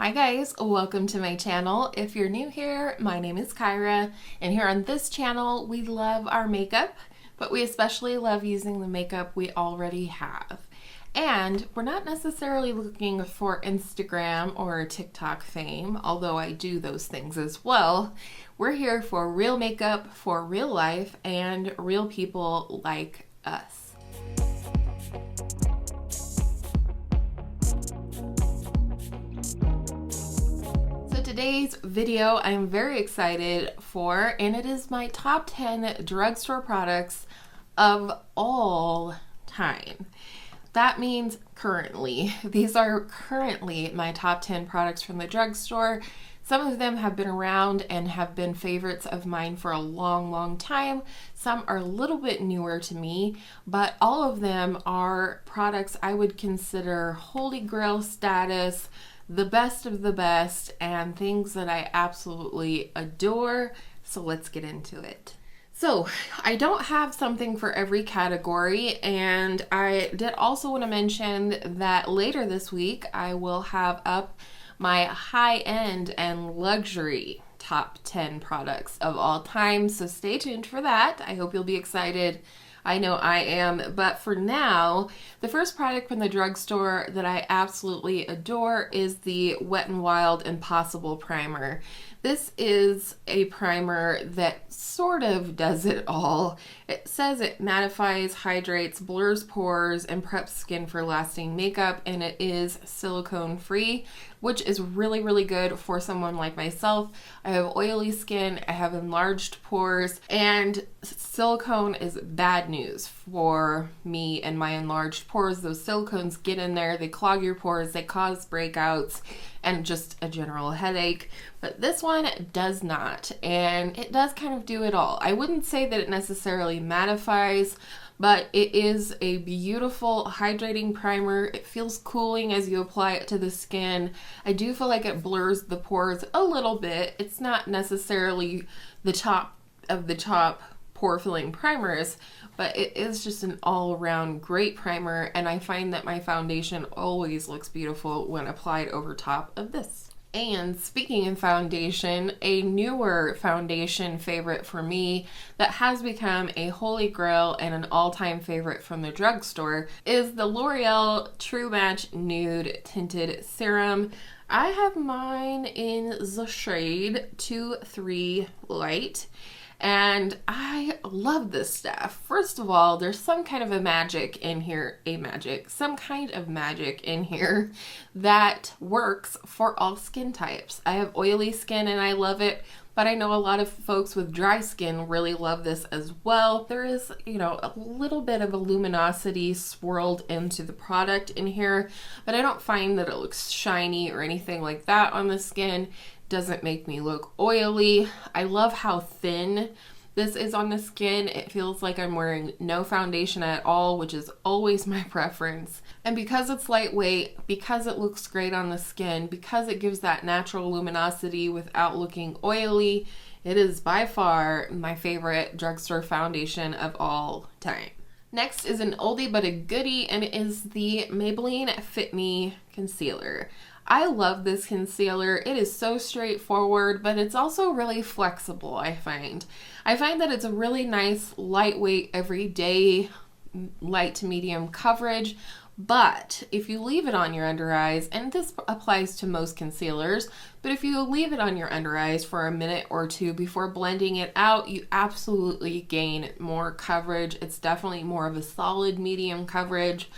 Hi guys, welcome to my channel. If you're new here, my name is Kyra, and here on this channel we love our makeup, but we especially love using the makeup we already have. And we're not necessarily looking for Instagram or TikTok fame, although I do those things as well. We're here for real makeup for real life and real people like us. Today's video I'm very excited for, and it is my top 10 drugstore products of all time. That means currently. These are currently my top 10 products from the drugstore. Some of them have been around and have been favorites of mine for a long time. Some are a little bit newer to me, but all of them are products I would consider holy grail status, the best of the best, and things that I absolutely adore. So let's get into it. So I don't have something for every category, and I did also want to mention that later this week I will have up my high-end and luxury top 10 products of all time. So stay tuned for that. I hope you'll be excited. I know I am, but for now, the first product from the drugstore that I absolutely adore is the Wet n Wild Impossible Primer. This is a primer that sort of does it all. It says it mattifies, hydrates, blurs pores, and preps skin for lasting makeup, and it is silicone free, which is really good for someone like myself. I have oily skin, I have enlarged pores, and silicone is bad news for me and my enlarged pores. Those silicones get in there, they clog your pores, they cause breakouts, and just a general headache. But this one does not, and it does kind of do it all. I wouldn't say that it necessarily mattifies, but it is a beautiful hydrating primer. It feels cooling as you apply it to the skin. I do feel like it blurs the pores a little bit. It's not necessarily the top of the top pore filling primers, but it is just an all-around great primer, and I find that my foundation always looks beautiful when applied over top of this. And speaking of foundation, a newer foundation favorite for me that has become a holy grail and an all-time favorite from the drugstore is the L'Oreal True Match Nude Tinted Serum. I have mine in the shade 2-3 Light. And I love this stuff. First of all, there's some kind of magic in here that works for all skin types. I have oily skin and I love it, but I know a lot of folks with dry skin really love this as well. There is, a little bit of a luminosity swirled into the product in here, but I don't find that it looks shiny or anything like that on the skin. Doesn't make me look oily. I love how thin this is on the skin. It feels like I'm wearing no foundation at all, which is always my preference. And because it's lightweight, because it looks great on the skin, because it gives that natural luminosity without looking oily, it is by far my favorite drugstore foundation of all time. Next is an oldie but a goodie, and it is the Maybelline Fit Me concealer. I love this concealer. It is so straightforward, but it's also really flexible, I find. I find that it's a really nice, lightweight, everyday, light to medium coverage, but if you leave it on your under eyes, and this applies to most concealers, but if you leave it on your under eyes for a minute or two before blending it out, you absolutely gain more coverage. It's definitely more of a solid medium coverage,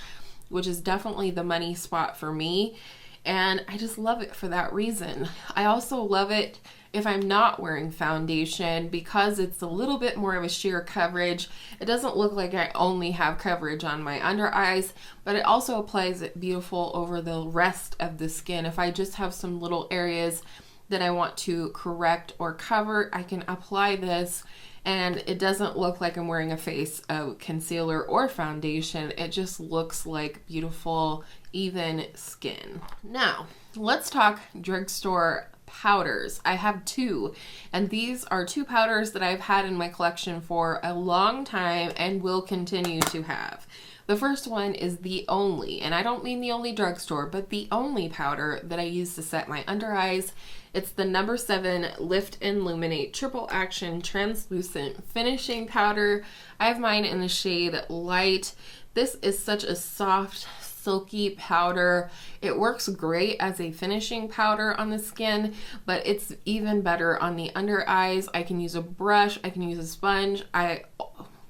which is definitely the money spot for me. And I just love it for that reason. I also love it if I'm not wearing foundation because it's a little bit more of a sheer coverage. It doesn't look like I only have coverage on my under eyes, but it also applies it beautiful over the rest of the skin. If I just have some little areas that I want to correct or cover, I can apply this and it doesn't look like I'm wearing a face of concealer or foundation. It just looks like beautiful, even skin. Now, let's talk drugstore powders. I have two, and these are two powders that I've had in my collection for a long time and will continue to have. The first one is the only, and I don't mean the only drugstore, but the only powder that I use to set my under eyes. It's the number 7 Lift and Luminate Triple Action Translucent Finishing Powder. I have mine in the shade Light. This is such a soft, silky powder. It works great as a finishing powder on the skin, but it's even better on the under eyes. I can use a brush, I can use a sponge. I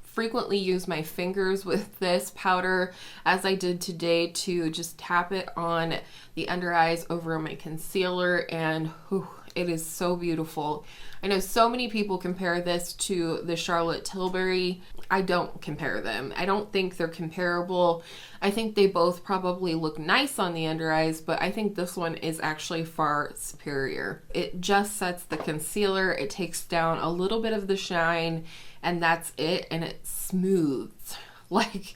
frequently use my fingers with this powder, as I did today, to just tap it on the under eyes over my concealer, and whew, it is so beautiful. I know so many people compare this to the Charlotte Tilbury. I don't compare them. I don't think they're comparable. I think they both probably look nice on the under eyes, but I think this one is actually far superior. It just sets the concealer, it takes down a little bit of the shine, and that's it, and it smooths like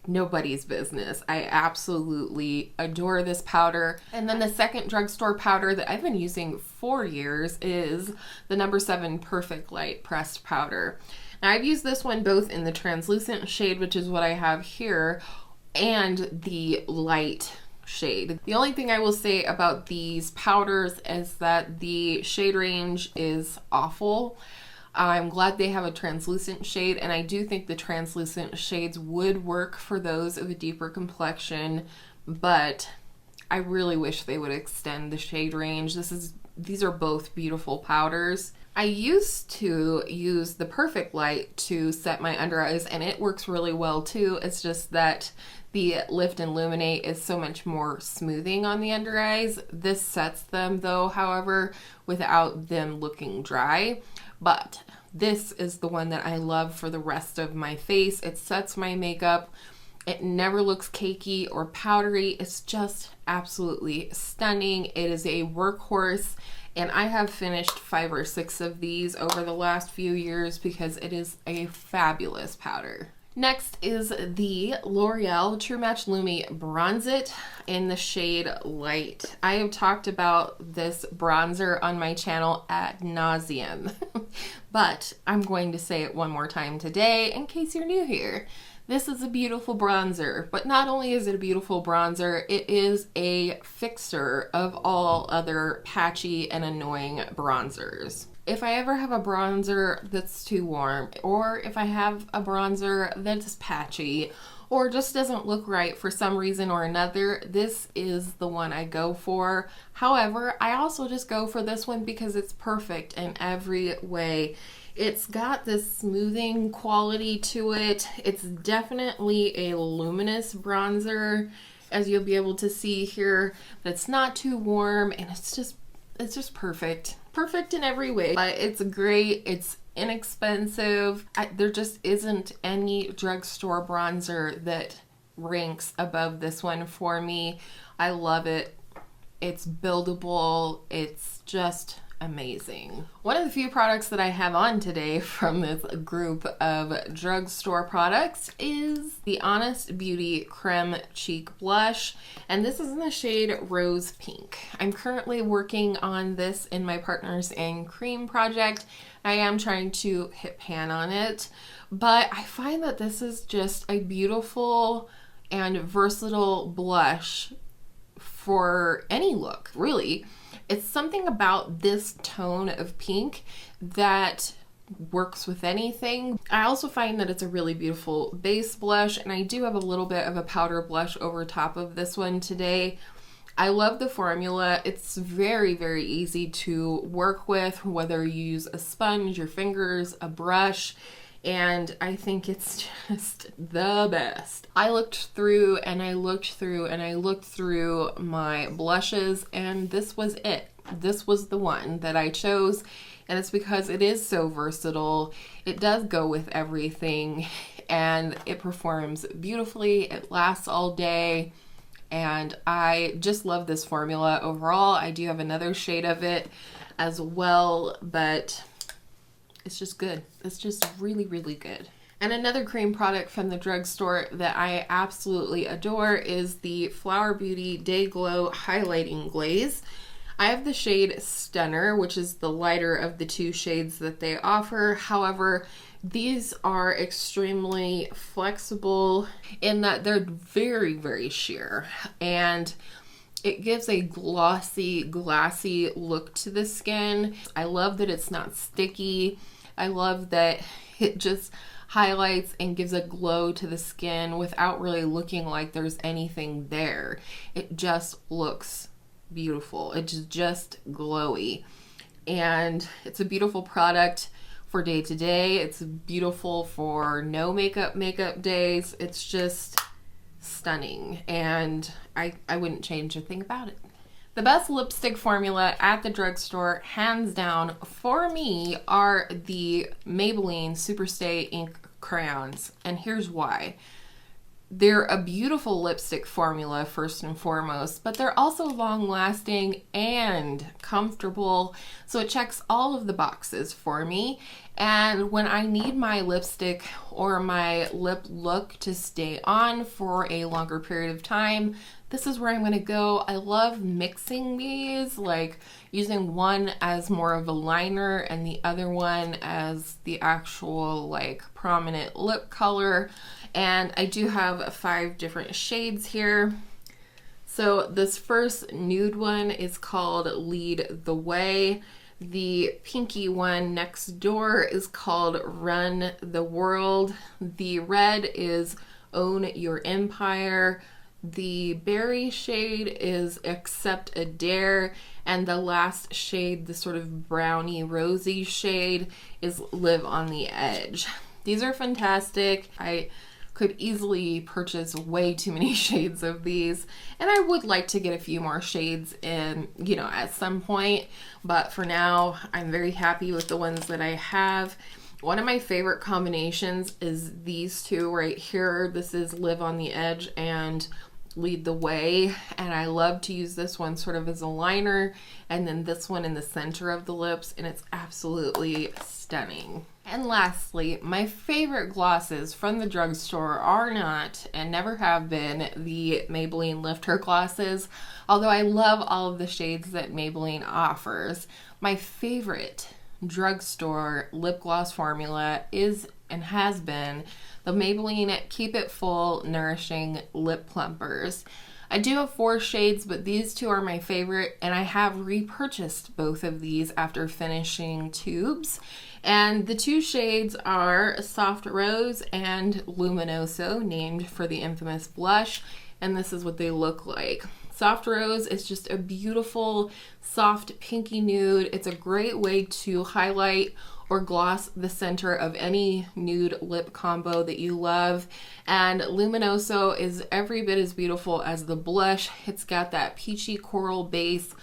nobody's business. I absolutely adore this powder. And then the second drugstore powder that I've been using for years is the number 7 Perfect Light Pressed Powder. Now, I've used this one both in the translucent shade, which is what I have here, and the light shade. The only thing I will say about these powders is that the shade range is awful. I'm glad they have a translucent shade, and I do think the translucent shades would work for those of a deeper complexion, but I really wish they would extend the shade range. These are both beautiful powders. I used to use the Perfect Light to set my under eyes, and it works really well too. It's just that the Lift and Luminate is so much more smoothing on the under eyes. This sets them though, however, without them looking dry. But this is the one that I love for the rest of my face. It sets my makeup. It never looks cakey or powdery. It's just absolutely stunning. It is a workhorse, and I have finished 5 or 6 of these over the last few years because it is a fabulous powder. Next is the L'Oreal True Match Lumi Bronze It in the shade Light. I have talked about this bronzer on my channel ad nauseum, but I'm going to say it one more time today in case you're new here. This is a beautiful bronzer, but not only is it a beautiful bronzer, it is a fixer of all other patchy and annoying bronzers. If I ever have a bronzer that's too warm, or if I have a bronzer that's patchy, or just doesn't look right for some reason or another, this is the one I go for. However, I also just go for this one because it's perfect in every way. It's got this smoothing quality to it. It's definitely a luminous bronzer, as you'll be able to see here. That's not too warm, and it's just perfect. Perfect in every way. But it's great. It's inexpensive. There just isn't any drugstore bronzer that ranks above this one for me. I love it. It's buildable. It's just amazing. One of the few products that I have on today from this group of drugstore products is the Honest Beauty Creme Cheek Blush, and this is in the shade Rose Pink. I'm currently working on this in my Partners in Creme project. I am trying to hit pan on it, but I find that this is just a beautiful and versatile blush for any look, really. It's something about this tone of pink that works with anything. I also find that it's a really beautiful base blush, and I do have a little bit of a powder blush over top of this one today. I love the formula. It's very, very easy to work with, whether you use a sponge, your fingers, a brush, and I think it's just the best. I looked through and I looked through and I looked through my blushes, and this was it. This was the one that I chose, and it's because it is so versatile. It does go with everything, and it performs beautifully. It lasts all day, and I just love this formula overall. I do have another shade of it as well, but it's just good. It's just really, really good. And another cream product from the drugstore that I absolutely adore is the Flower Beauty Day Glow Highlighting Glaze. I have the shade Stunner, which is the lighter of the two shades that they offer. However, these are extremely flexible in that they're very, very sheer, and it gives a glossy, glassy look to the skin. I love that it's not sticky. I love that it just highlights and gives a glow to the skin without really looking like there's anything there. It just looks beautiful. It's just glowy, and it's a beautiful product for day to day. It's beautiful for no makeup days. It's just stunning, and I wouldn't change a thing about it. The best lipstick formula at the drugstore, hands down, for me, are the Maybelline SuperStay ink crayons, and here's why. They're a beautiful lipstick formula first and foremost, but they're also long-lasting and comfortable, so it checks all of the boxes for me. And when I need my lipstick or my lip look to stay on for a longer period of time, this is where I'm going to go. I love mixing these, like using one as more of a liner and the other one as the actual like prominent lip color. And I do have 5 different shades here. So this first nude one is called Lead the Way. The pinky one next door is called Run the World. The red is Own Your Empire. The berry shade is Accept a Dare, and the last shade, the sort of browny rosy shade, is Live on the Edge. These are fantastic. I could easily purchase way too many shades of these, and I would like to get a few more shades in, you know, at some point, but for now I'm very happy with the ones that I have. One of my favorite combinations is these two right here. This is Live on the Edge and Lead the Way, and I love to use this one sort of as a liner, and then this one in the center of the lips, and it's absolutely stunning. And lastly, my favorite glosses from the drugstore are not and never have been the Maybelline Lift Her glosses, although I love all of the shades that Maybelline offers. My favorite drugstore lip gloss formula is and has been the Maybelline Keep It Full Nourishing Lip Plumpers. I do have 4 shades, but these 2 are my favorite, and I have repurchased both of these after finishing tubes. And the 2 shades are Soft Rose and Luminoso, named for the infamous blush, and this is what they look like. Soft Rose is just a beautiful, soft pinky nude. It's a great way to highlight or gloss the center of any nude lip combo that you love. And Luminoso is every bit as beautiful as the blush. It's got that peachy coral base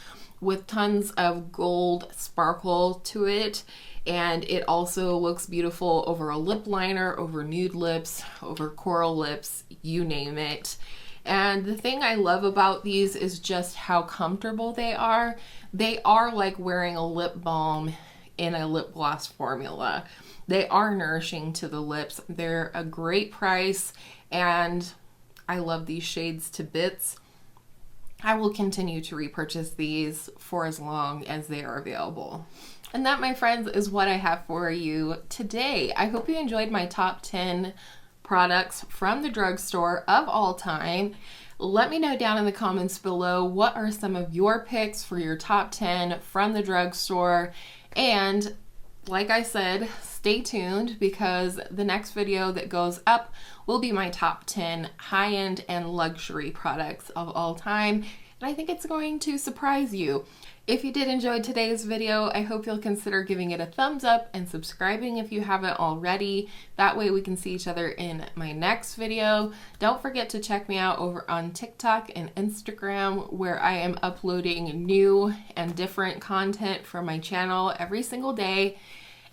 with tons of gold sparkle to it. And it also looks beautiful over a lip liner, over nude lips, over coral lips, you name it. And the thing I love about these is just how comfortable they are. They are like wearing a lip balm in a lip gloss formula. They are nourishing to the lips. They're a great price, and I love these shades to bits. I will continue to repurchase these for as long as they are available. And that, my friends, is what I have for you today. I hope you enjoyed my top 10 products from the drugstore of all time. Let me know down in the comments below, what are some of your picks for your top 10 from the drugstore? And like I said, stay tuned, because the next video that goes up will be my top 10 high-end and luxury products of all time. And I think it's going to surprise you. If you did enjoy today's video, I hope you'll consider giving it a thumbs up and subscribing if you haven't already. That way we can see each other in my next video. Don't forget to check me out over on TikTok and Instagram, where I am uploading new and different content from my channel every single day.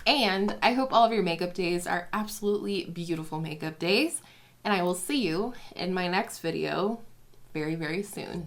And I hope all of your makeup days are absolutely beautiful makeup days. And I will see you in my next video very, very soon.